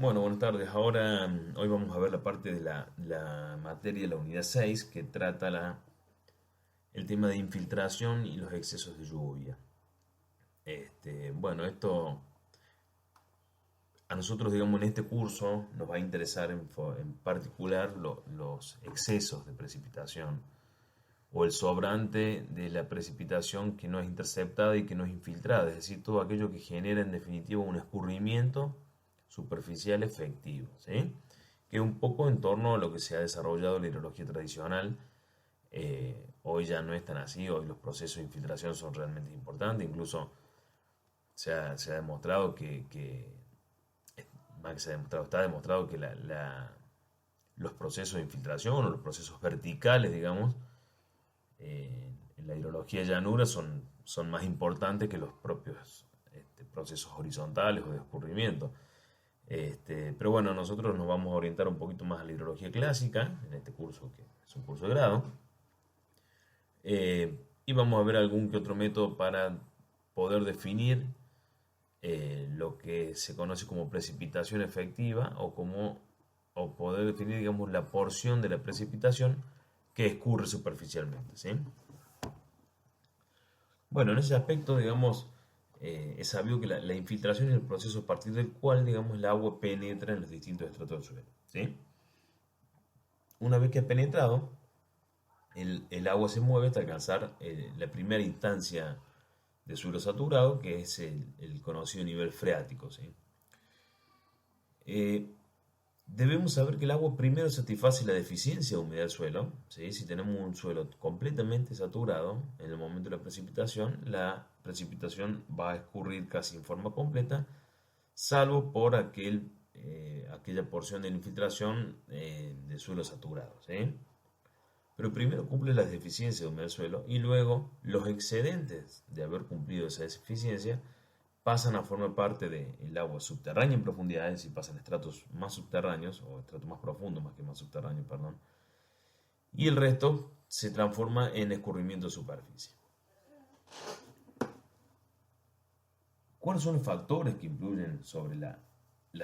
Bueno, buenas tardes. Ahora, hoy vamos a ver la parte de la materia, la unidad 6 que trata el tema de infiltración y los excesos de lluvia. Bueno, esto a nosotros, digamos, en este curso nos va a interesar en particular los excesos de precipitación o el sobrante de la precipitación que no es interceptada y que no es infiltrada, es decir, todo aquello que genera en definitiva un escurrimiento superficial efectivo, ¿sí? Que es un poco en torno a lo que se ha desarrollado en la hidrología tradicional. Hoy ya no es tan así, hoy los procesos de infiltración son realmente importantes, incluso se ha demostrado más que se ha demostrado, está demostrado que los procesos de infiltración o los procesos verticales, digamos, en la hidrología llanura son más importantes que los propios procesos horizontales o de escurrimiento. Pero bueno, nosotros nos vamos a orientar un poquito más a la hidrología clásica en este curso, que es un curso de grado, y vamos a ver algún que otro método para poder definir lo que se conoce como precipitación efectiva o poder definir, digamos, la porción de la precipitación que escurre superficialmente, ¿sí? Bueno, en ese aspecto, digamos, es sabido que la infiltración es el proceso a partir del cual, digamos, el agua penetra en los distintos estratos del suelo, ¿sí? Una vez que ha penetrado, el agua se mueve hasta alcanzar la primera instancia de suelo saturado, que es el conocido nivel freático, ¿sí? Eh, Debemos saber que el agua primero satisface la deficiencia de humedad del suelo, ¿sí? Si tenemos un suelo completamente saturado, en el momento de la precipitación va a escurrir casi en forma completa, salvo por aquella porción de la infiltración de suelo saturado, ¿sí? Pero primero cumple las deficiencias de humedad del suelo y luego los excedentes de haber cumplido esa deficiencia pasan a formar parte del agua subterránea en profundidades y pasan a estratos más subterráneos o estratos más profundos más que más subterráneos, perdón, y el resto se transforma en escurrimiento de superficie. ¿Cuáles son los factores que influyen sobre la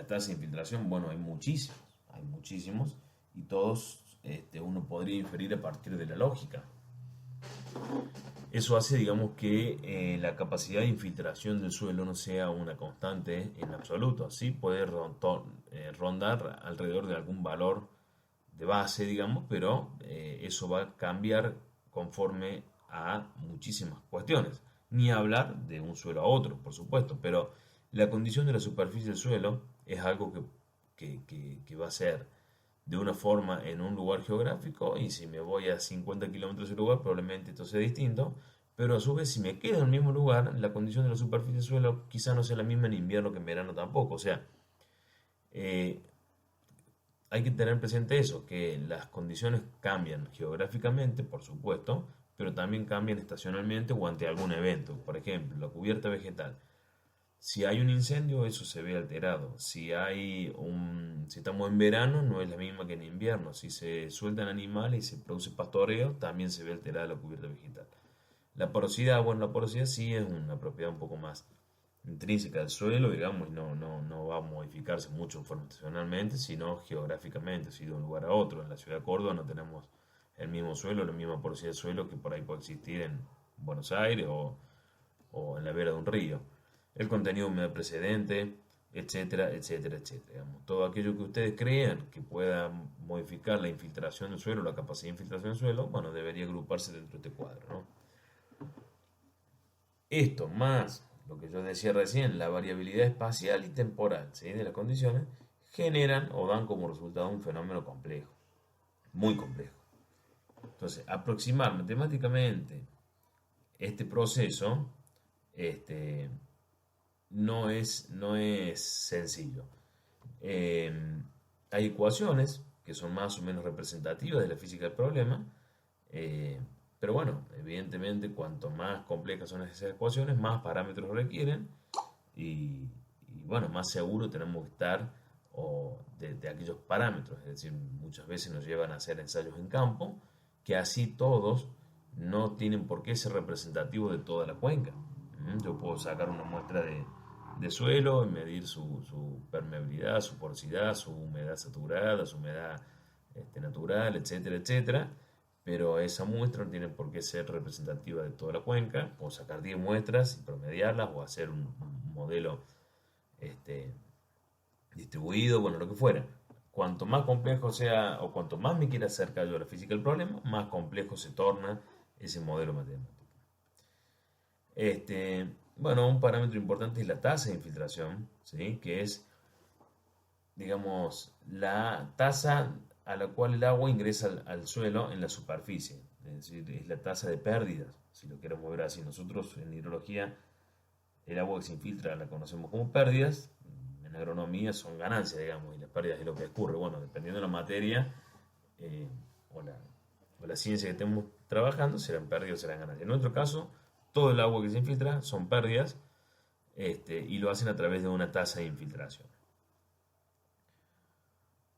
tasa de infiltración? Bueno, hay muchísimos y todos uno podría inferir a partir de la lógica. Eso hace, digamos, que la capacidad de infiltración del suelo no sea una constante en absoluto. Sí puede rondar alrededor de algún valor de base, digamos, pero eso va a cambiar conforme a muchísimas cuestiones. Ni hablar de un suelo a otro, por supuesto, pero la condición de la superficie del suelo es algo que va a ser de una forma en un lugar geográfico y si me voy a 50 kilómetros del lugar probablemente esto sea distinto, pero a su vez si me quedo en el mismo lugar la condición de la superficie del suelo quizá no sea la misma en invierno que en verano tampoco, o sea, eh, hay que tener presente eso, que las condiciones cambian geográficamente, por supuesto, pero también cambian estacionalmente o ante algún evento, por ejemplo, la cubierta vegetal. Si hay un incendio, eso se ve alterado. Si estamos en verano, no es la misma que en invierno. Si se sueltan animales y se produce pastoreo, también se ve alterada la cubierta vegetal. La porosidad, bueno, la porosidad sí es una propiedad un poco más intrínseca del suelo, digamos, y no va a modificarse mucho informacionalmente, sino geográficamente, si de un lugar a otro. En la ciudad de Córdoba no tenemos el mismo suelo, la misma porosidad del suelo que por ahí puede existir en Buenos Aires o en la vera de un río. El contenido de humedad precedente, etcétera, etcétera, etcétera. Digamos, todo aquello que ustedes crean que pueda modificar la infiltración del suelo, la capacidad de infiltración del suelo, bueno, debería agruparse dentro de este cuadro, ¿no? Esto más lo que yo decía recién, la variabilidad espacial y temporal, ¿sí?, de las condiciones, generan o dan como resultado un fenómeno complejo, muy complejo. Entonces, aproximar matemáticamente este proceso este, no es sencillo. Eh, Hay ecuaciones que son más o menos representativas de la física del problema, eh, pero bueno, evidentemente cuanto más complejas son esas ecuaciones, más parámetros requieren y bueno, más seguro tenemos que estar de aquellos parámetros. Es decir, muchas veces nos llevan a hacer ensayos en campo que así todos no tienen por qué ser representativos de toda la cuenca. Yo puedo sacar una muestra de suelo y medir su permeabilidad permeabilidad, su porosidad, su humedad saturada, su humedad natural, etcétera, etcétera. Pero esa muestra no tiene por qué ser representativa de toda la cuenca, o sacar 10 muestras y promediarlas, o hacer un modelo este, distribuido, bueno, lo que fuera. Cuanto más complejo sea, o cuanto más me quiera acercar yo a la física del problema, más complejo se torna ese modelo matemático. Bueno, un parámetro importante es la tasa de infiltración, ¿sí? Que es, digamos, la tasa a la cual el agua ingresa al suelo en la superficie. Es decir, es la tasa de pérdidas, si lo queremos ver así. Nosotros en hidrología, el agua que se infiltra la conocemos como pérdidas, en agronomía son ganancias, digamos, y las pérdidas es lo que ocurre. Bueno, dependiendo de la materia eh, o, la, o la ciencia que estemos trabajando, serán pérdidas o serán ganancias. En nuestro caso, todo el agua que se infiltra son pérdidas, y lo hacen a través de una tasa de infiltración.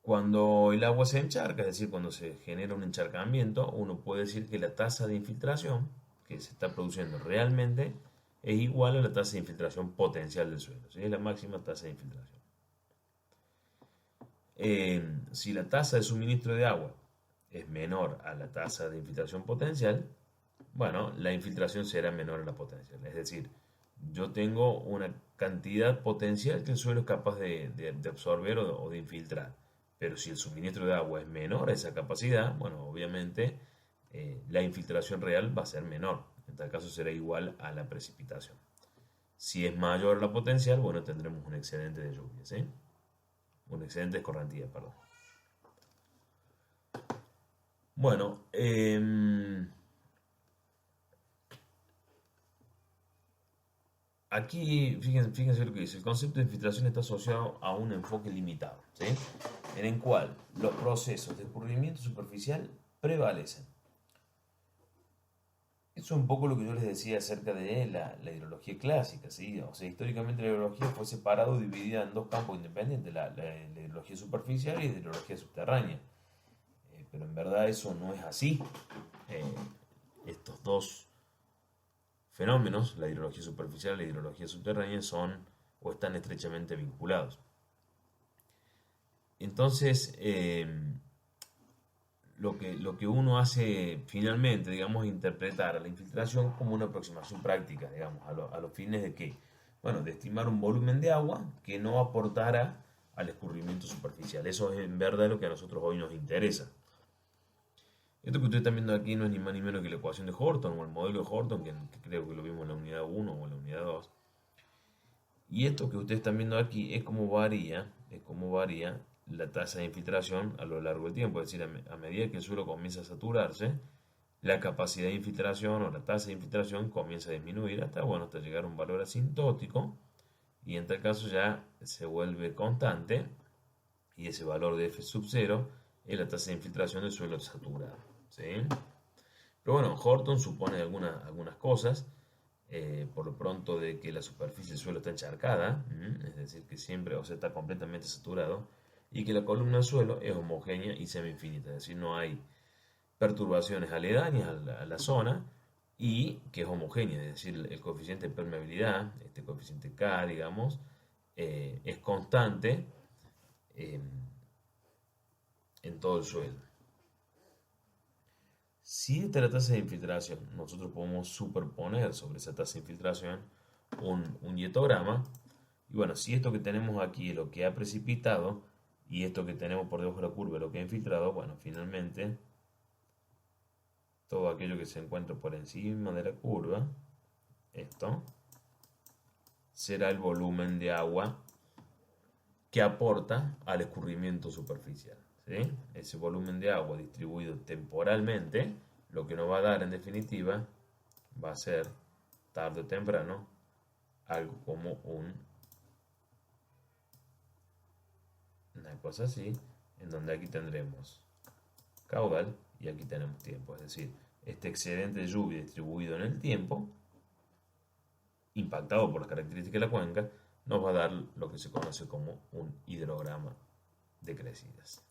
Cuando el agua se encharca, es decir, cuando se genera un encharcamiento, uno puede decir que la tasa de infiltración que se está produciendo realmente es igual a la tasa de infiltración potencial del suelo. ¿Sí? Es la máxima tasa de infiltración. Si la tasa de suministro de agua es menor a la tasa de infiltración potencial, bueno, la infiltración será menor a la potencial. Es decir, yo tengo una cantidad potencial que el suelo es capaz de absorber o de infiltrar. Pero si el suministro de agua es menor a esa capacidad, bueno, obviamente la infiltración real va a ser menor. En tal caso será igual a la precipitación. Si es mayor la potencial, bueno, tendremos un excedente de lluvia, ¿sí? Un excedente de escorrentía, perdón. Bueno, aquí fíjense lo que dice. El concepto de infiltración está asociado a un enfoque limitado, ¿sí? En el cual los procesos de escurrimiento superficial prevalecen. Eso es un poco lo que yo les decía acerca de la hidrología clásica, ¿sí? O sea, históricamente la hidrología fue separada o dividida en dos campos independientes, la hidrología superficial y la hidrología subterránea. Pero en verdad eso no es así. Eh, Estos dos fenómenos, la hidrología superficial y la hidrología subterránea, son o están estrechamente vinculados. Entonces, lo que uno hace finalmente, digamos, es interpretar a la infiltración como una aproximación práctica, digamos, a los fines de que, bueno, de estimar un volumen de agua que no aportara al escurrimiento superficial. Eso es en verdad lo que a nosotros hoy nos interesa. Esto que ustedes están viendo aquí no es ni más ni menos que la ecuación de Horton o el modelo de Horton, que creo que lo vimos en la unidad 1 o en la unidad 2. Y esto que ustedes están viendo aquí es cómo varía la tasa de infiltración a lo largo del tiempo. Es decir, a medida que el suelo comienza a saturarse, la capacidad de infiltración o la tasa de infiltración comienza a disminuir hasta, bueno, hasta llegar a un valor asintótico. Y en tal caso ya se vuelve constante. Y ese valor de F sub 0 es la tasa de infiltración del suelo saturado, ¿sí? Pero bueno, Horton supone algunas cosas. Por lo pronto de que la superficie del suelo está encharcada, es decir, que siempre, o sea, está completamente saturado, y que la columna del suelo es homogénea y semi-infinita, es decir, no hay perturbaciones aledañas a la zona, y que es homogénea, es decir, el coeficiente de permeabilidad, este coeficiente K, digamos, es constante eh, en todo el suelo. Si esta es la tasa de infiltración, nosotros podemos superponer sobre esa tasa de infiltración un hietograma. Y bueno, si esto que tenemos aquí es lo que ha precipitado y esto que tenemos por debajo de la curva es lo que ha infiltrado, bueno, finalmente todo aquello que se encuentra por encima de la curva, esto, será el volumen de agua que aporta al escurrimiento superficial, ¿sí? Ese volumen de agua distribuido temporalmente, lo que nos va a dar en definitiva va a ser, tarde o temprano, algo como una cosa así, en donde aquí tendremos caudal y aquí tenemos tiempo. Es decir, este excedente de lluvia distribuido en el tiempo, impactado por las características de la cuenca, nos va a dar lo que se conoce como un hidrograma de crecidas.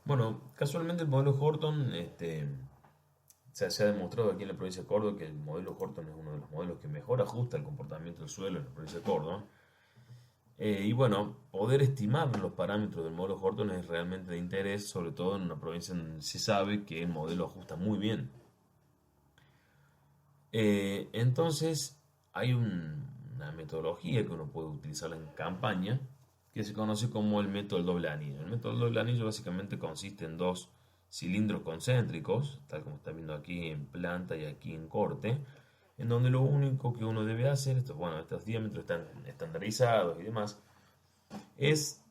Bueno, casualmente el modelo Horton se ha demostrado aquí en la provincia de Córdoba que el modelo Horton es uno de los modelos que mejor ajusta el comportamiento del suelo en la provincia de Córdoba. Y bueno, poder estimar los parámetros del modelo Horton es realmente de interés, sobre todo en una provincia donde se sabe que el modelo ajusta muy bien. Entonces, hay una metodología que uno puede utilizar en campaña que se conoce como el método del doble anillo. El método del doble anillo básicamente consiste en dos cilindros concéntricos, tal como están viendo aquí en planta y aquí en corte, en donde lo único que uno debe hacer, estos diámetros están estandarizados y demás, es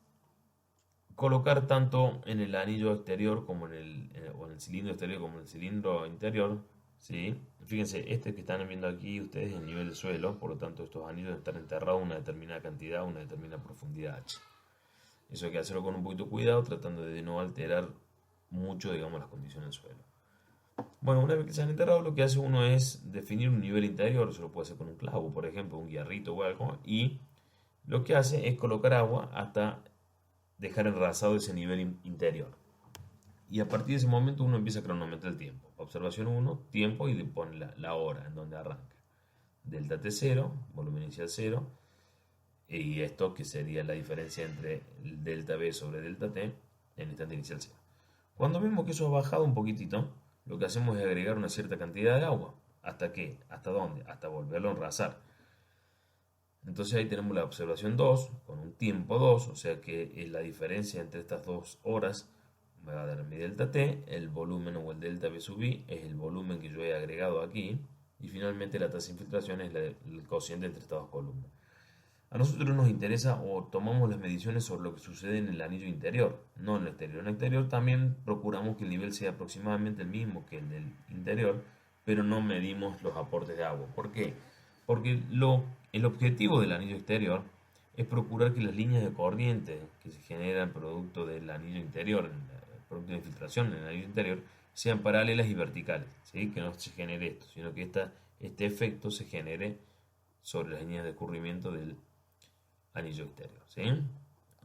colocar tanto en el anillo exterior como o en el cilindro exterior como en el cilindro interior, ¿sí? Fíjense, este que están viendo aquí ustedes es el nivel de suelo, por lo tanto estos anillos deben estar enterrados a una determinada cantidad, a una determinada profundidad H. Eso hay que hacerlo con un poquito de cuidado, tratando de no alterar mucho, digamos, las condiciones del suelo. Bueno, una vez que se han enterrado, lo que hace uno es definir un nivel interior, se lo puede hacer con un clavo, por ejemplo, un guiarrito o algo, y lo que hace es colocar agua hasta dejar enrasado ese nivel interior. Y a partir de ese momento uno empieza a cronometrar el tiempo. Observación 1, tiempo, y le pone la hora en donde arranca. Delta T 0, volumen inicial 0, y esto que sería la diferencia entre el delta B sobre delta T en el instante inicial 0. Cuando vemos que eso ha bajado un poquitito, lo que hacemos es agregar una cierta cantidad de agua. ¿Hasta qué? ¿Hasta dónde? Hasta volverlo a enrasar. Entonces ahí tenemos la observación 2 con un tiempo 2, o sea que la diferencia entre estas dos horas me va a dar mi delta T, el volumen o el delta B sub I es el volumen que yo he agregado aquí, y finalmente la tasa de infiltración es el cociente entre estas dos columnas. A nosotros nos interesa o tomamos las mediciones sobre lo que sucede en el anillo interior, no en el exterior. En el exterior también procuramos que el nivel sea aproximadamente el mismo que el del interior, pero no medimos los aportes de agua. ¿Por qué? Porque el objetivo del anillo exterior es procurar que las líneas de corriente que se generan producto del anillo interior, producto de infiltración en el anillo interior, sean paralelas y verticales, ¿sí? Que no se genere esto, sino que este efecto se genere sobre las líneas de escurrimiento del anillo exterior, ¿sí?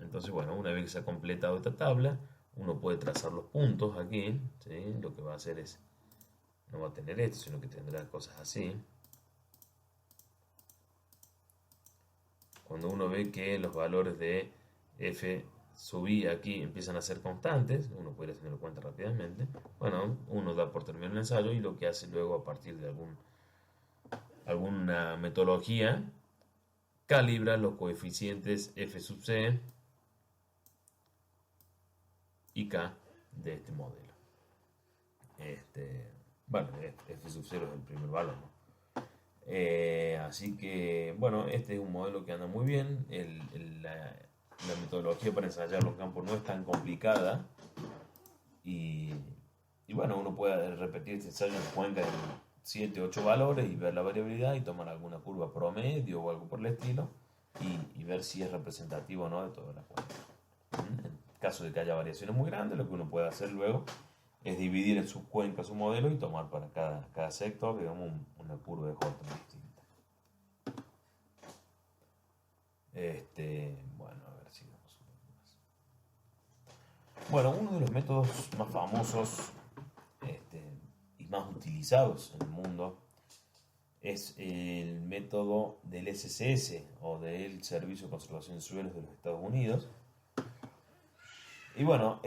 Entonces, bueno, una vez que se ha completado esta tabla, uno puede trazar los puntos aquí, ¿sí? Lo que va a hacer es, no va a tener esto, sino que tendrá cosas así. Cuando uno ve que los valores de f sub i aquí empiezan a ser constantes, uno puede ir haciendo cuenta rápidamente, bueno, uno da por terminado el ensayo y lo que hace luego a partir de alguna metodología, calibra los coeficientes f sub c y k de este modelo. Bueno, f sub 0 es el primer valor, ¿no? Así que, bueno, este es un modelo que anda muy bien. La metodología para ensayar los campos no es tan complicada. Y, y bueno, uno puede repetir este ensayo en cuenca en 7, 8 valores y ver la variabilidad y tomar alguna curva promedio o algo por el estilo y ver si es representativo o no de toda la cuenca. En caso de que haya variaciones muy grandes, lo que uno puede hacer luego es dividir en subcuencas su modelo y tomar para cada sector, digamos, una curva de Horton distinta. Bueno, a ver si vamos un poco más. Bueno, uno de los métodos más famosos y más utilizados en el mundo es el método del SCS o del Servicio de Conservación de Suelos de los Estados Unidos. Y bueno,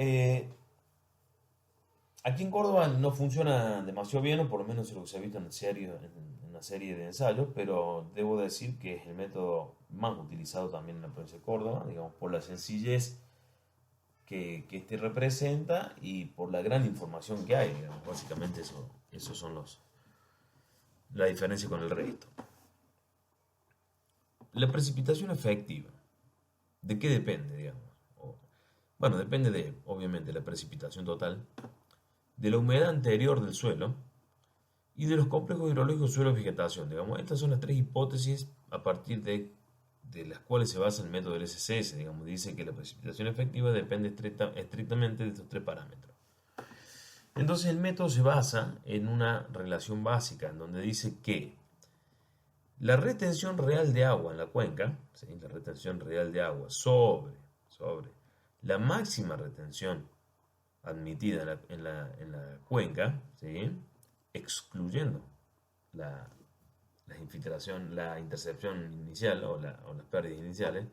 aquí en Córdoba no funciona demasiado bien, o por lo menos es lo que se ha visto en una serie de ensayos, pero debo decir que es el método más utilizado también en la provincia de Córdoba, digamos, por la sencillez que este representa y por la gran información que hay, digamos. Básicamente esos son la diferencia con el resto. La precipitación efectiva, ¿de qué depende, digamos? Bueno, depende de, obviamente, la precipitación total, de la humedad anterior del suelo y de los complejos hidrológicos suelo-vegetación. Digamos, estas son las tres hipótesis a partir de las cuales se basa el método del SCS. Digamos, dice que la precipitación efectiva depende estrictamente de estos tres parámetros. Entonces el método se basa en una relación básica en donde dice que la retención real de agua en la cuenca, ¿sí? La retención real de agua sobre la máxima retención admitida en la cuenca, ¿sí? excluyendo la, la intercepción inicial o las pérdidas iniciales,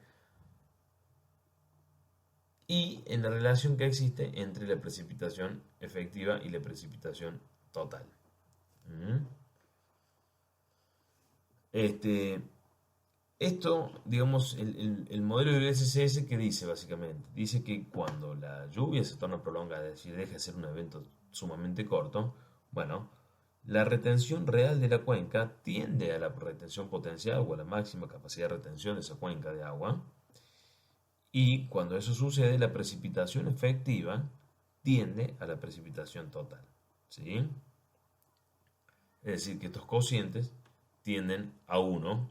y en la relación que existe entre la precipitación efectiva y la precipitación total. ¿Mm? Este, Esto, digamos, el modelo del SCS, ¿qué dice básicamente? Dice que cuando la lluvia se torna prolongada, es decir, deja de ser un evento sumamente corto, bueno, la retención real de la cuenca tiende a la retención potencial o a la máxima capacidad de retención de esa cuenca de agua, y cuando eso sucede, la precipitación efectiva tiende a la precipitación total, ¿sí? Es decir, que estos cocientes tienden a 1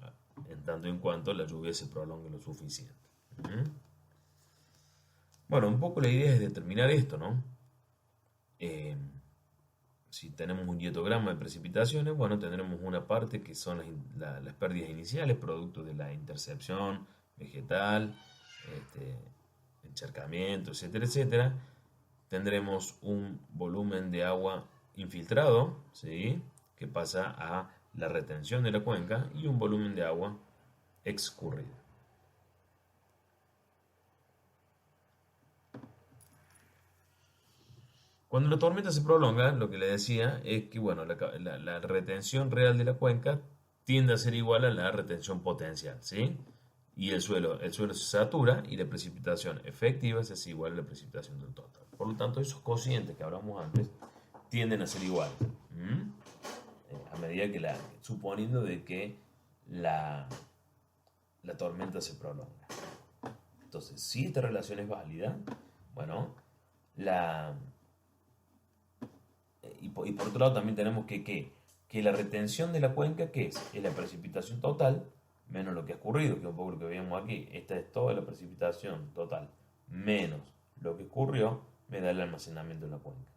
en tanto en cuanto la lluvia se prolongue lo suficiente. ¿Mm? Bueno, un poco la idea es determinar esto, ¿no? Eh, si tenemos un diatograma de precipitaciones, bueno, tendremos una parte que son las pérdidas iniciales, producto de la intercepción vegetal, este, encharcamiento, etcétera, etcétera. Tendremos un volumen de agua infiltrado, ¿sí? Que pasa a la retención de la cuenca, y un volumen de agua excurrido. Cuando la tormenta se prolonga, lo que le decía es que bueno, la retención real de la cuenca tiende a ser igual a la retención potencial, ¿sí? Y el suelo se satura y la precipitación efectiva se hace igual a la precipitación del total. Por lo tanto, esos cocientes que hablamos antes tienden a ser iguales. A medida que suponiendo de que la, la tormenta se prolonga. Entonces, si esta relación es válida, bueno, la, por otro lado también tenemos que la retención de la cuenca, ¿qué es? Es la precipitación total menos lo que ha ocurrido, que es un poco lo que veíamos aquí. Esta es toda la precipitación total menos lo que ocurrió, me da el almacenamiento en la cuenca.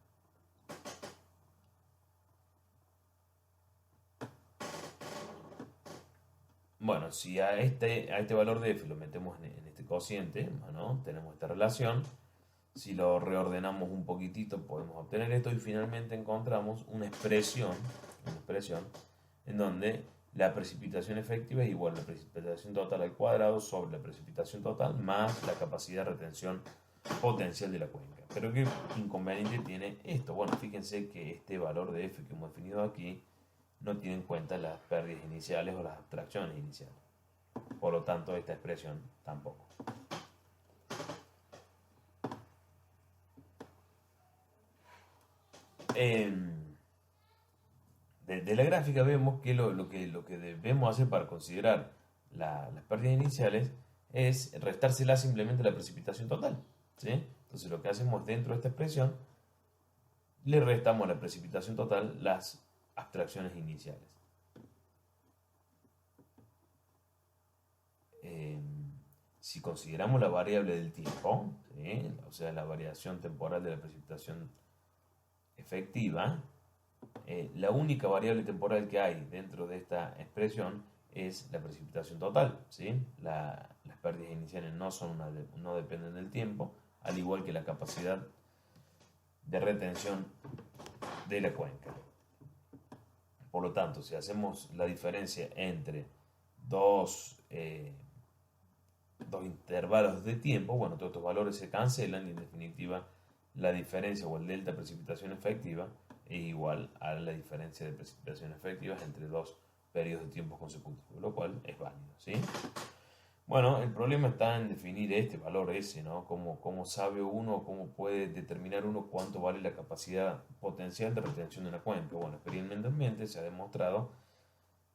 Bueno, si a este valor de f lo metemos en este cociente, bueno, tenemos esta relación. Si lo reordenamos un poquitito, podemos obtener esto, y finalmente encontramos una expresión en donde la precipitación efectiva es igual a la precipitación total al cuadrado sobre la precipitación total más la capacidad de retención potencial de la cuenca. Pero ¿qué inconveniente tiene esto? Bueno, fíjense que este valor de f que hemos definido aquí no tiene en cuenta las pérdidas iniciales o las abstracciones iniciales. Por lo tanto, esta expresión tampoco. De la gráfica vemos que lo que debemos hacer para considerar las pérdidas iniciales es restársela simplemente a la precipitación total, ¿sí? Entonces lo que hacemos dentro de esta expresión, le restamos a la precipitación total las abstracciones iniciales. Si consideramos la variable del tiempo, ¿sí? O sea, la variación temporal de la precipitación efectiva, la única variable temporal que hay dentro de esta expresión es la precipitación total, ¿sí? Las pérdidas iniciales no dependen del tiempo, al igual que la capacidad de retención de la cuenca. Por lo tanto, si hacemos la diferencia entre dos intervalos de tiempo, bueno, todos estos valores se cancelan y en definitiva la diferencia o el delta precipitación efectiva es igual a la diferencia de precipitación efectivas entre dos periodos de tiempo consecutivos, lo cual es válido, ¿sí? Bueno, el problema está en definir este valor S, ¿no? ¿Cómo sabe uno, cómo puede determinar uno cuánto vale la capacidad potencial de retención de una cuenca? Bueno, experimentalmente se ha demostrado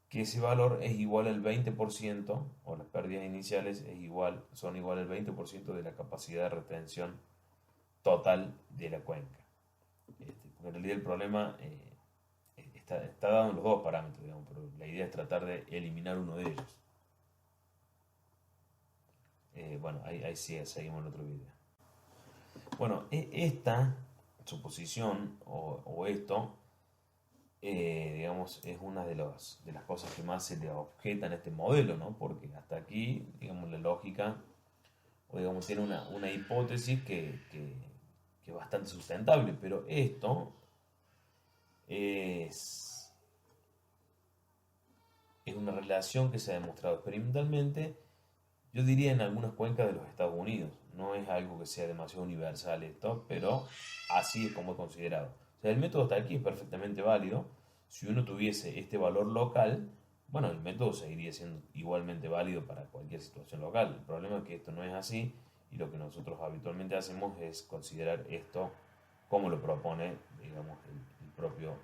que ese valor es igual al 20%, o las pérdidas iniciales son igual al 20% de la capacidad de retención total de la cuenca. Porque en realidad el problema está dado en los dos parámetros, digamos, pero la idea es tratar de eliminar uno de ellos. Bueno, ahí sí, seguimos en otro video. Bueno, esta suposición o esto, digamos, es una de las cosas que más se le objetan a este modelo, ¿no? Porque hasta aquí, digamos, la lógica, o digamos, tiene una hipótesis que es bastante sustentable, pero esto Es, es una relación que se ha demostrado experimentalmente, yo diría en algunas cuencas de los Estados Unidos. No es algo que sea demasiado universal esto, pero así es como es considerado. O sea, el método hasta aquí es perfectamente válido. Si uno tuviese este valor local, bueno, el método seguiría siendo igualmente válido para cualquier situación local. El problema es que esto no es así y lo que nosotros habitualmente hacemos es considerar esto como lo propone, digamos, el propio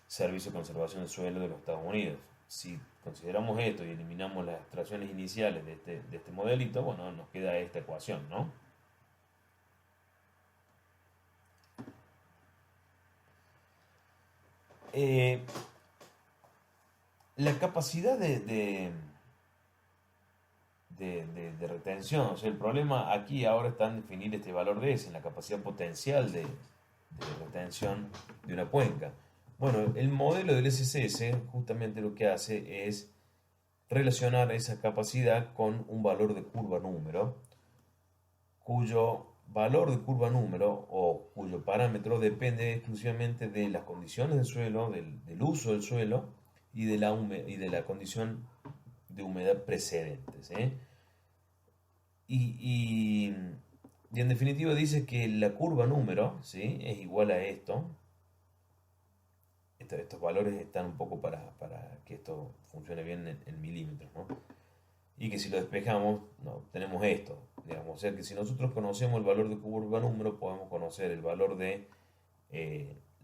Servicio de Conservación del Suelo de los Estados Unidos. Si consideramos esto y eliminamos las extracciones iniciales de este modelito, bueno, nos queda esta ecuación, ¿no? Eh, la capacidad de retención, o sea, el problema aquí ahora está en definir este valor de S, en la capacidad potencial de retención de una cuenca. Bueno, el modelo del SCS justamente lo que hace es relacionar esa capacidad con un valor de curva número, cuyo valor de curva número o cuyo parámetro depende exclusivamente de las condiciones del suelo, del uso del suelo y de la condición de humedad precedentes. Y, y- y en definitiva dice que la curva número, ¿sí?, es igual a esto. Estos valores están un poco para que esto funcione bien en milímetros, ¿no? Y que si lo despejamos, no, tenemos esto, digamos. O sea que si nosotros conocemos el valor de curva número, podemos conocer el valor de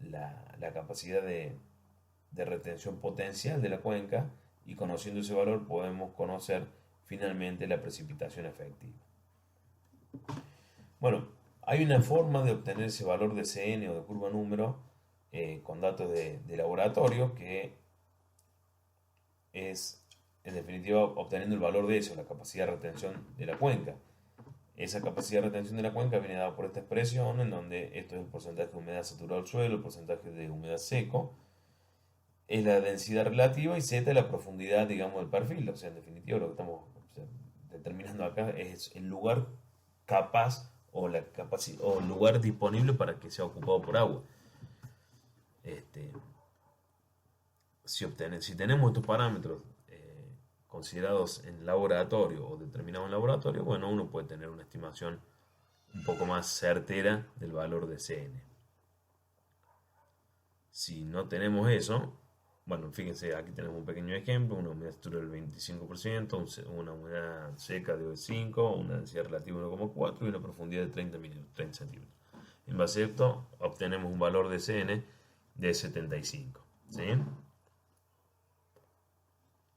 la capacidad de retención potencial de la cuenca, y conociendo ese valor podemos conocer finalmente la precipitación efectiva. Bueno, hay una forma de obtener ese valor de CN o de curva número con datos de laboratorio, que es en definitiva obteniendo el valor de eso, la capacidad de retención de la cuenca. Esa capacidad de retención de la cuenca viene dada por esta expresión, en donde esto es el porcentaje de humedad saturado del suelo, el porcentaje de humedad seco, es la densidad relativa y Z es la profundidad, digamos, del perfil. O sea, en definitiva lo que estamos, o sea, determinando acá es el lugar capaz o la o el lugar disponible para que sea ocupado por agua. Este, si tenemos estos parámetros considerados en laboratorio o determinados en laboratorio, bueno, uno puede tener una estimación un poco más certera del valor de CN. Si no tenemos eso, bueno, fíjense, aquí tenemos un pequeño ejemplo: una humedad estructural del 25%, una humedad seca de 5, una densidad relativa de 1,4 y una profundidad de 30 centímetros. En base a esto, obtenemos un valor de CN de 75, ¿sí?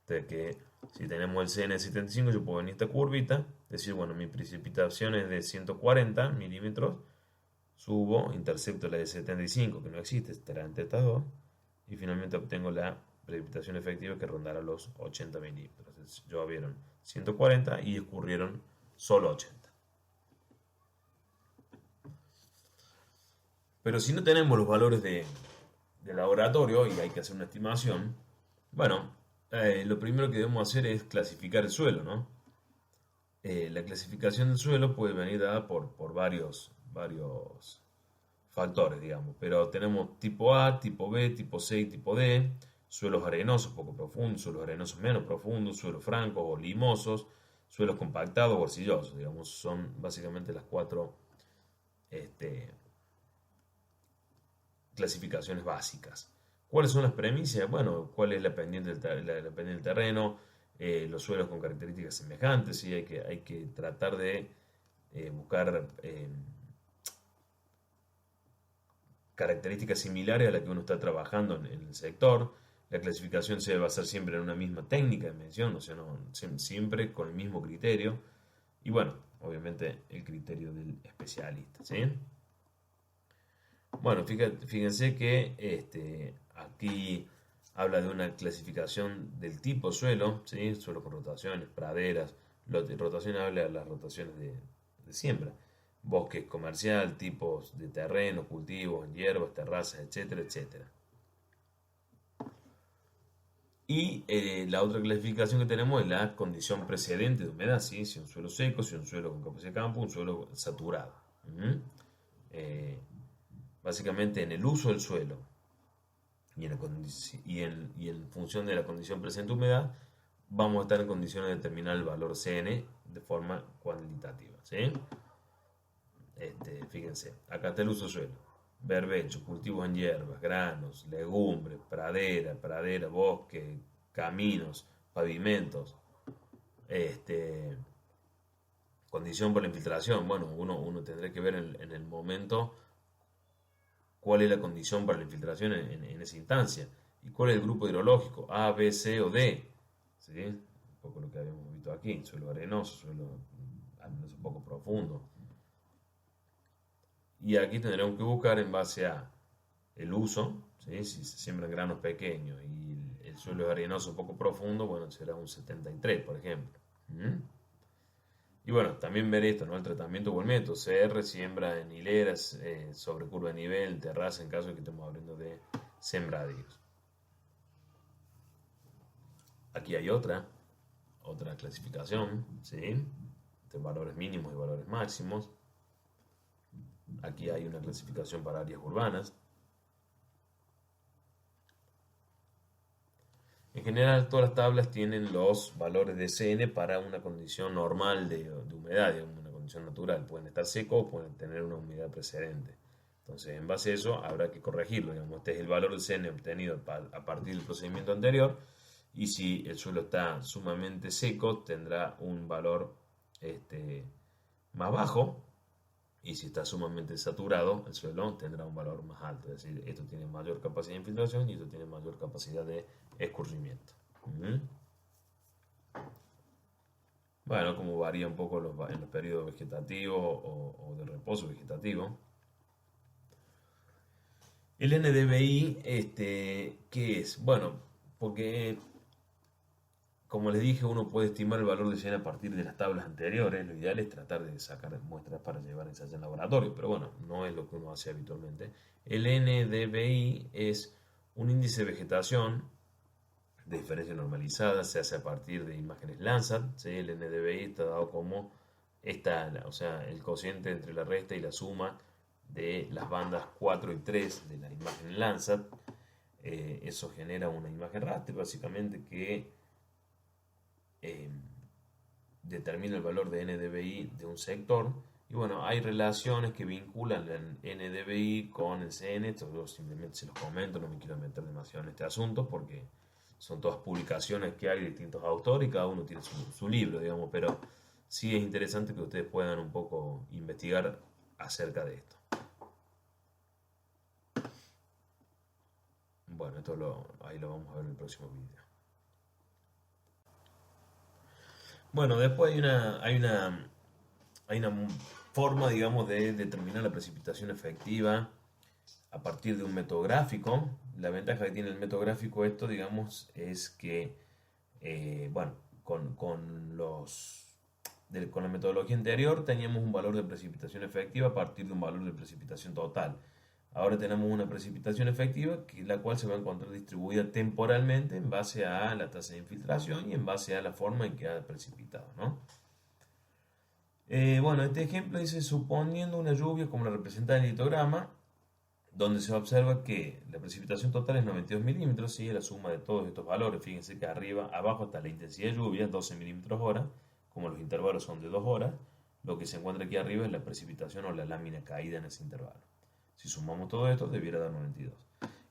De que si tenemos el CN de 75, yo puedo venir esta curvita, decir, bueno, mi precipitación es de 140 milímetros, subo, intercepto la de 75, que no existe, estará entre estas dos, y finalmente obtengo la precipitación efectiva, que rondará los 80 milímetros. Entonces, ya vieron 140 y escurrieron solo 80. Pero si no tenemos los valores de laboratorio y hay que hacer una estimación, bueno, lo primero que debemos hacer es clasificar el suelo, ¿no? La clasificación del suelo puede venir dada por varios factores, digamos, pero tenemos tipo A, tipo B, tipo C y tipo D, suelos arenosos poco profundos, suelos arenosos menos profundos, suelos francos o limosos, suelos compactados o arcillosos, digamos, son básicamente las cuatro este, clasificaciones básicas. ¿Cuáles son las premisas? Bueno, cuál es la pendiente la pendiente del terreno, los suelos con características semejantes, ¿sí? Hay que tratar de buscar características similares a las que uno está trabajando en el sector. La clasificación se debe basar siempre en una misma técnica de medición, o sea, no, siempre con el mismo criterio. Y bueno, obviamente el criterio del especialista, ¿sí? Bueno, fíjense que aquí habla de una clasificación del tipo suelo, ¿sí? Suelo con rotaciones, praderas. Rotación habla de las rotaciones de siembra. Bosques comercial, tipos de terreno, cultivos, hierbas, terrazas, etcétera, etcétera. Y la otra clasificación que tenemos es la condición precedente de humedad, ¿sí? Si un suelo seco, si un suelo con capacidad de campo, un suelo saturado. ¿Mm? Básicamente en el uso del suelo, y en función de la condición presente humedad, vamos a estar en condiciones de determinar el valor CN de forma cuantitativa, ¿sí? Fíjense, acá está el uso suelo, berbecho, cultivos en hierbas, granos, legumbres, pradera, bosque, caminos, pavimentos, este, condición por la infiltración. Bueno, uno tendrá que ver en el momento cuál es la condición para la infiltración en esa instancia y cuál es el grupo hidrológico, A, B, C o D. ¿Sí? Un poco lo que habíamos visto aquí, suelo arenoso, suelo al menos un poco profundo. Y aquí tendremos que buscar en base a el uso, ¿sí? Si se siembran granos pequeños y el suelo es arenoso poco profundo, bueno, será un 73, por ejemplo. ¿Mm? Y bueno, también ver esto, ¿no? El tratamiento o el método. CR siembra en hileras, sobre curva de nivel, terraza, en caso de que estemos hablando de sembradíos. Aquí hay otra clasificación, ¿sí? De valores mínimos y valores máximos. Aquí hay una clasificación para áreas urbanas. En general, todas las tablas tienen los valores de CN para una condición normal de humedad, digamos, una condición natural. Pueden estar secos o pueden tener una humedad precedente. Entonces, en base a eso, habrá que corregirlo. Digamos, este es el valor de CN obtenido a partir del procedimiento anterior. Y si el suelo está sumamente seco, tendrá un valor más bajo. Y si está sumamente saturado, el suelo tendrá un valor más alto. Es decir, esto tiene mayor capacidad de infiltración y esto tiene mayor capacidad de escurrimiento. Bueno, como varía un poco en los periodos vegetativos o de reposo vegetativo. El NDVI, ¿qué es? Bueno, porque como les dije, uno puede estimar el valor de CN a partir de las tablas anteriores. Lo ideal es tratar de sacar muestras para llevar ensayos en laboratorio, pero bueno, no es lo que uno hace habitualmente. El NDVI es un índice de vegetación de diferencia normalizada, se hace a partir de imágenes Landsat. ¿Sí? El NDVI está dado como o sea, el cociente entre la resta y la suma de las bandas 4 y 3 de la imagen Landsat. Eso genera una imagen raster, básicamente, que determina el valor de NDVI de un sector. Y bueno, hay relaciones que vinculan el NDVI con el CN. Esto yo simplemente se los comento, no me quiero meter demasiado en este asunto porque son todas publicaciones que hay de distintos autores y cada uno tiene su libro, digamos, pero sí es interesante que ustedes puedan un poco investigar acerca de esto. Bueno, ahí lo vamos a ver en el próximo video. Bueno, después hay una forma, digamos, de determinar la precipitación efectiva a partir de un método gráfico. La ventaja que tiene el método gráfico esto, digamos, es que, bueno, con la metodología anterior teníamos un valor de precipitación efectiva a partir de un valor de precipitación total. Ahora tenemos una precipitación efectiva, la cual se va a encontrar distribuida temporalmente en base a la tasa de infiltración y en base a la forma en que ha precipitado, ¿no? Bueno, este ejemplo dice, suponiendo una lluvia como la representa en el litograma, donde se observa que la precipitación total es 92 milímetros, y la suma de todos estos valores. Fíjense que abajo está la intensidad de lluvia, 12 milímetros hora, como los intervalos son de 2 horas, lo que se encuentra aquí arriba es la precipitación o la lámina caída en ese intervalo. Si sumamos todo esto, debiera dar 92.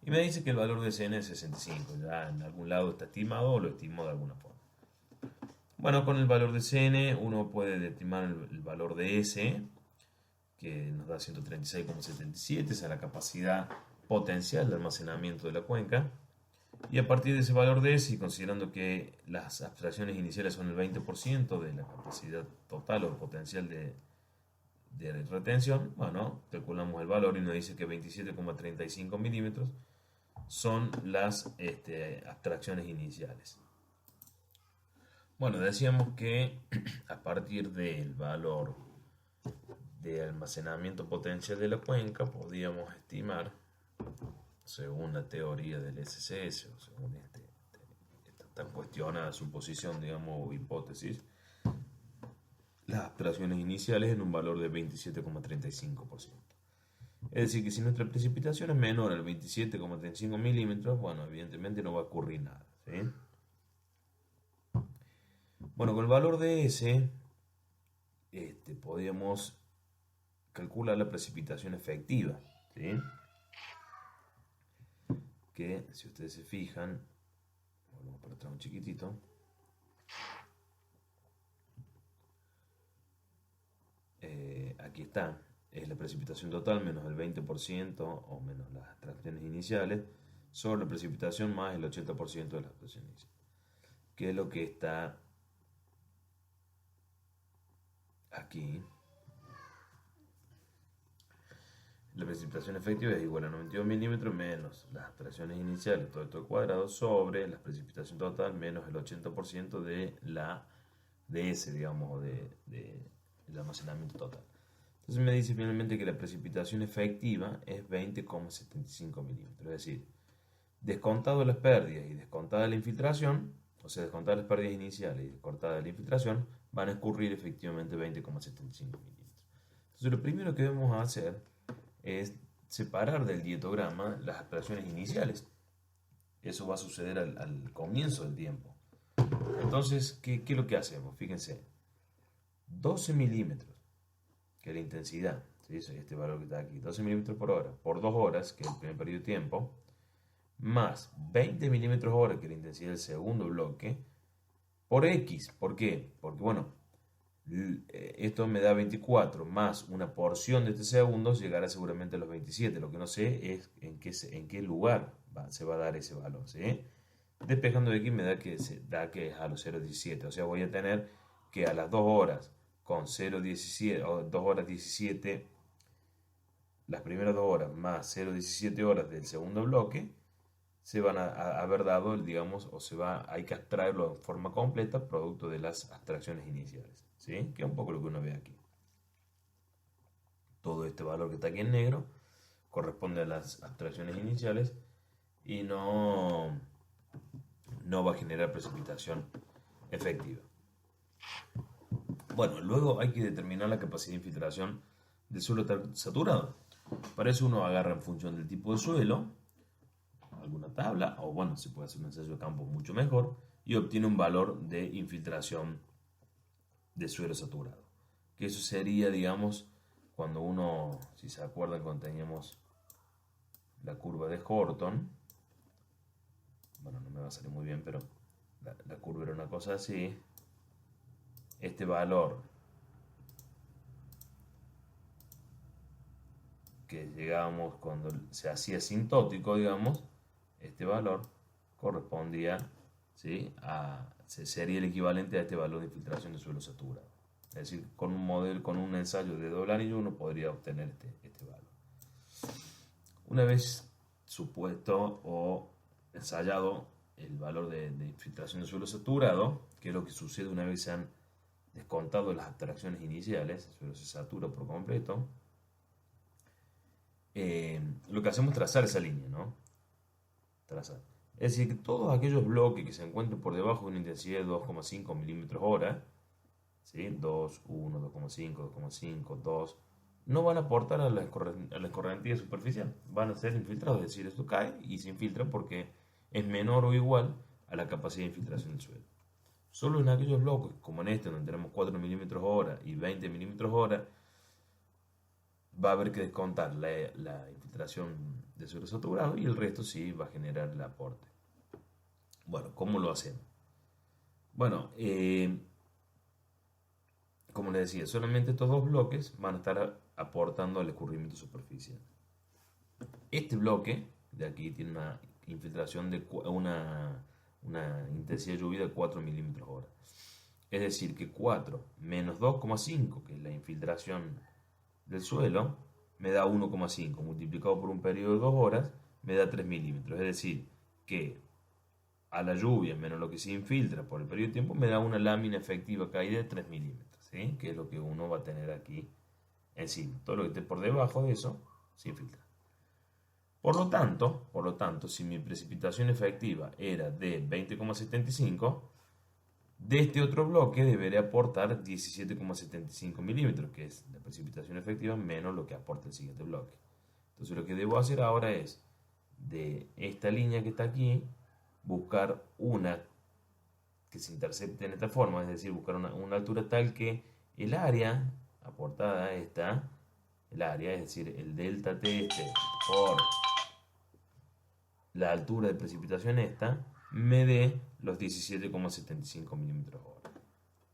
Y me dice que el valor de CN es 65, ya en algún lado está estimado o lo estimó de alguna forma. Bueno, con el valor de CN uno puede estimar el valor de S, que nos da 136,77, esa es la capacidad potencial de almacenamiento de la cuenca. Y a partir de ese valor de S, y considerando que las abstracciones iniciales son el 20% de la capacidad total o potencial de retención, bueno, calculamos el valor y nos dice que 27,35 milímetros son las abstracciones iniciales. Bueno, decíamos que a partir del valor de almacenamiento potencial de la cuenca podíamos estimar, según la teoría del SCS, o según esta tan cuestionada suposición, digamos, o hipótesis, las abstracciones iniciales en un valor de 27,35%. Es decir, que si nuestra precipitación es menor al 27,35 milímetros, bueno, evidentemente no va a ocurrir nada, ¿sí? Bueno, con el valor de S, podríamos calcular la precipitación efectiva, ¿sí? Que, si ustedes se fijan, volvemos para atrás un chiquitito, aquí está, es la precipitación total menos el 20% o menos las abstracciones iniciales sobre la precipitación más el 80% de las abstracciones iniciales, que es lo que está aquí. La precipitación efectiva es igual a 92 milímetros menos las abstracciones iniciales, todo esto al cuadrado, sobre la precipitación total menos el 80% de ese, digamos, el almacenamiento total. Entonces me dice finalmente que la precipitación efectiva es 20,75 milímetros, es decir, descontado las pérdidas y descontada la infiltración, o sea, descontadas las pérdidas iniciales y descontada la infiltración, van a escurrir efectivamente 20,75 milímetros. Entonces lo primero que debemos hacer es separar del dietograma las abstracciones iniciales. Eso va a suceder al comienzo del tiempo. Entonces, ¿qué es lo que hacemos? Fíjense, 12 milímetros, que es la intensidad, ¿sí? Este valor que está aquí, 12 milímetros por hora, por 2 horas, que es el primer periodo de tiempo, más 20 milímetros hora, que es la intensidad del segundo bloque, por X. ¿Por qué? Porque, bueno, esto me da 24 más una porción de este segundo, llegará seguramente a los 27. Lo que no sé es en qué lugar se va a dar ese valor, ¿sí? Despejando de aquí me da que es a los 0,17. O sea, voy a tener que a las 2 horas con 0,17 o 2 horas 17, las primeras 2 horas más 0,17 horas del segundo bloque, se van a haber dado, digamos, hay que extraerlo en forma completa, producto de las abstracciones iniciales, ¿sí? Que es un poco lo que uno ve aquí. Todo este valor que está aquí en negro corresponde a las abstracciones iniciales y no va a generar precipitación efectiva. Bueno, luego hay que determinar la capacidad de infiltración del suelo saturado. Para eso uno agarra en función del tipo de suelo, alguna tabla, o bueno, se puede hacer un ensayo de campo mucho mejor, y obtiene un valor de infiltración de suelo saturado. Que eso sería, digamos, cuando uno, si se acuerdan, cuando teníamos la curva de Horton, bueno, no me va a salir muy bien, pero la curva era una cosa así. Este valor que llegábamos cuando se hacía asintótico, digamos, este valor correspondía, ¿sí?, sería el equivalente a este valor de infiltración de suelo saturado. Es decir, con un modelo, con un ensayo de doble anillo uno podría obtener este valor. Una vez supuesto o ensayado el valor de infiltración de suelo saturado, que es lo que sucede una vez se han descontado las abstracciones iniciales, el suelo se satura por completo, lo que hacemos es trazar esa línea, ¿no? Trazar. Es decir, que todos aquellos bloques que se encuentren por debajo de una intensidad de 2,5 milímetros hora, ¿sí? 2, 1, 2,5, 2,5, 2, no van a aportar a la escorrentía superficial, van a ser infiltrados, es decir, esto cae y se infiltra porque es menor o igual a la capacidad de infiltración del suelo. Solo en aquellos bloques, como en este, donde tenemos 4 milímetros hora y 20 milímetros hora, va a haber que descontar la infiltración de suelo saturado y el resto sí va a generar el aporte. Bueno, ¿cómo lo hacemos? Bueno, como les decía, solamente estos dos bloques van a estar aportando al escurrimiento superficial. Este bloque de aquí tiene una infiltración de una intensidad de lluvia de 4 milímetros hora. Es decir, que 4 menos 2,5, que es la infiltración del suelo, me da 1,5, multiplicado por un periodo de 2 horas, me da 3 milímetros. Es decir, que a la lluvia menos lo que se infiltra por el periodo de tiempo, me da una lámina efectiva caída de 3 milímetros, ¿sí? Que es lo que uno va a tener aquí encima. Todo lo que esté por debajo de eso se infiltra. Por lo tanto, si mi precipitación efectiva era de 20,75, de este otro bloque deberé aportar 17,75 milímetros, que es la precipitación efectiva menos lo que aporta el siguiente bloque. Entonces lo que debo hacer ahora es, de esta línea que está aquí, buscar una que se intercepte en esta forma, es decir, buscar una altura tal que el área aportada a esta, el área, es decir, el delta T este por la altura de precipitación esta, me dé los 17,75 milímetros hora.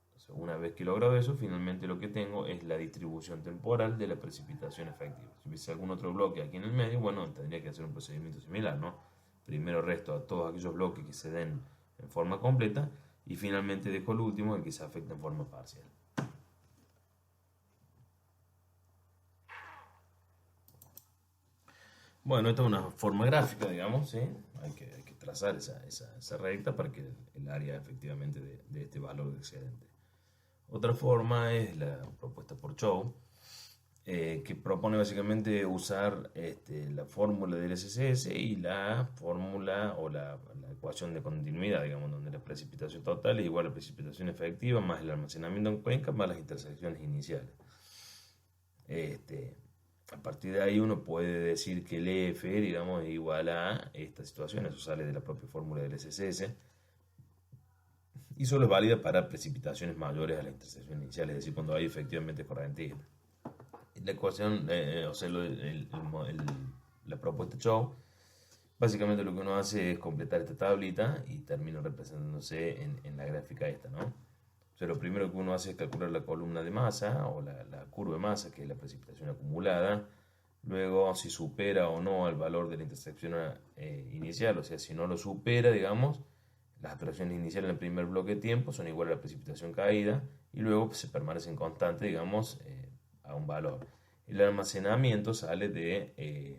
Entonces, una vez que he logrado eso, finalmente lo que tengo es la distribución temporal de la precipitación efectiva. Si hubiese algún otro bloque aquí en el medio, bueno, tendría que hacer un procedimiento similar, ¿no? Primero resto a todos aquellos bloques que se den en forma completa y finalmente dejo el último, el que se afecta en forma parcial. Bueno, esta es una forma gráfica, digamos, ¿sí? Hay que trazar esa recta para que el área efectivamente de este valor de excedente. Otra forma es la propuesta por Chow, que propone básicamente usar la fórmula del SSS y la fórmula o la ecuación de continuidad, digamos, donde la precipitación total es igual a la precipitación efectiva más el almacenamiento en cuenca más las intersecciones iniciales. A partir de ahí uno puede decir que el EF, digamos, es igual a esta situación, eso sale de la propia fórmula del SSS, y solo es válida para precipitaciones mayores a la intersección inicial, es decir, cuando hay efectivamente corriente. La ecuación, o sea, la propuesta Chow, básicamente lo que uno hace es completar esta tablita y termina representándose en la gráfica esta, ¿no? O sea, lo primero que uno hace es calcular la columna de masa o la curva de masa, que es la precipitación acumulada. Luego, si supera o no al valor de la intersección inicial, o sea, si no lo supera, digamos, las abstracciones iniciales en el primer bloque de tiempo son iguales a la precipitación caída y luego pues, se permanecen constantes, digamos, a un valor. El almacenamiento sale de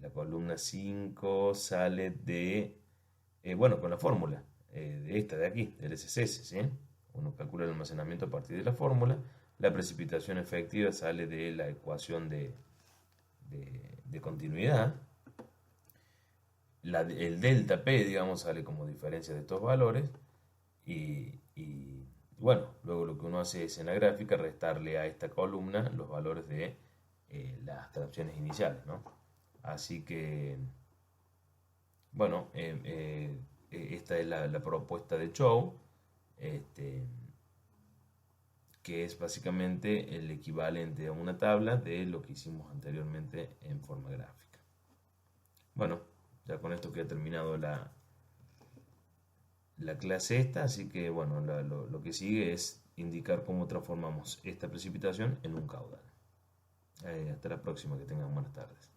la columna 5, sale de, bueno, con la fórmula de esta de aquí, del SSS, ¿sí? Uno calcula el almacenamiento a partir de la fórmula. La precipitación efectiva sale de la ecuación de continuidad. El delta P, digamos, sale como diferencia de estos valores. Y bueno, luego lo que uno hace es en la gráfica restarle a esta columna los valores de las tracciones iniciales, ¿no? Así que, bueno, esta es la propuesta de Chow, que es básicamente el equivalente a una tabla de lo que hicimos anteriormente en forma gráfica. Bueno, ya con esto queda terminado la clase esta, así que bueno, lo que sigue es indicar cómo transformamos esta precipitación en un caudal. Hasta la próxima, que tengan buenas tardes.